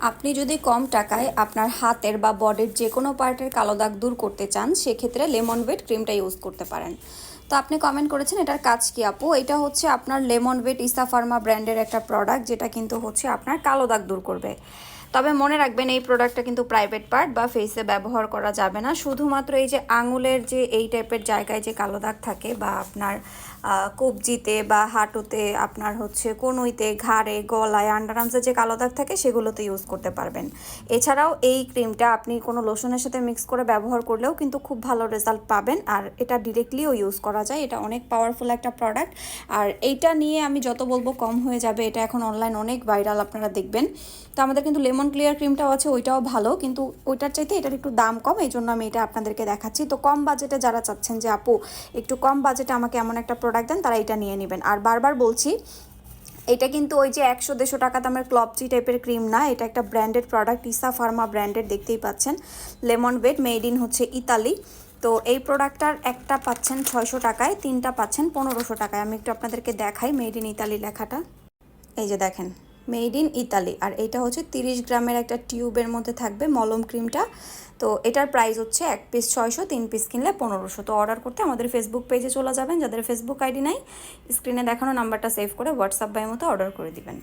আপনি যদি কম টাকায় আপনার হাতের বা বডির যে কোনো পার্টের কালো দাগ দূর করতে চান সেক্ষেত্রে লেমন ওয়েট ক্রিমটা ইউজ করতে পারেন। তো আপনি কমেন্ট করেছেন এটার কাজ কি আপু। এটা হচ্ছে আপনার লেমন ওয়েট ইসা ফার্মা ব্র্যান্ডের একটা প্রোডাক্ট, যেটা কিন্তু হচ্ছে আপনার কালো দাগ দূর করবে। তবে মনে রাখবেন এই প্রোডাক্টটা কিন্তু প্রাইভেট পার্ট বা ফেসে ব্যবহার করা যাবে না। শুধুমাত্র এই যে আঙুলের যে এই টাইপের জায়গায় যে কালো দাগ থাকে বা আপনার কবজিতে বা হাঁটুতে, আপনার হচ্ছে কনুইতে, ঘাড়ে, গলায়, আন্ডারআর্মসে যে কালো দাগ থাকে সেগুলোতে ইউজ করতে পারবেন। এছাড়াও এই ক্রিমটা আপনি কোনো লোশনের সাথে মিক্স করে ব্যবহার করলেও কিন্তু খুব ভালো রেজাল্ট পাবেন। আর এটা ডিরেক্টলিও ইউজ করা যায়, এটা অনেক পাওয়ারফুল একটা প্রোডাক্ট। আর এইটা নিয়ে আমি যত বলবো কম হয়ে যাবে, এটা এখন অনলাইন অনেক ভাইরাল, আপনারা দেখবেন। তো আমাদের কিন্তু লেমন ক্লিয়ার ক্রিমটাও আছে, ওইটাও ভালো, কিন্তু ওইটার চাইতে এটার একটু দাম কম, এই জন্য আমি এটা আপনাদেরকে দেখাচ্ছি। তো কম বাজেটে যারা চাচ্ছেন যে আপু একটু কম বাজেটে আমাকে এমন একটা প্রোডাক্ট দেন, তারা এটা নিয়ে নেবেন। আর বারবার বলছি, এটা কিন্তু ওই যে 100-150 টাকা দামের ক্লপচি টাইপের ক্রিম না, এটা একটা ব্র্যান্ডেড প্রোডাক্ট, ইসা ফার্মা ব্র্যান্ডেড, দেখতেই পাচ্ছেন। লেমন ওয়েট মেড ইন হচ্ছে ইতালি। তো এই প্রোডাক্টটার একটা পাচ্ছেন 600 টাকায়, তিনটা পাচ্ছেন 1500 টাকায়। আমি একটু আপনাদেরকে দেখাই মেড ইন ইতালি লেখাটা, এই যে দেখেন মেড ইন ইতালি। আর এইটা হচ্ছে 30 গ্রামের একটা টিউবের মধ্যে থাকবে মলম ক্রিমটা। তো এটার প্রাইস হচ্ছে 1 পিস 600, 3 পিস কিনলে 1500। তো অর্ডার করতে আমাদের ফেসবুক পেজে চলে যাবেন, যাদের ফেসবুক আইডি নাই স্ক্রিনে দেখানো নাম্বারটা সেভ করে হোয়াটসঅ্যাপ বাই মতো অর্ডার করে দিবেন।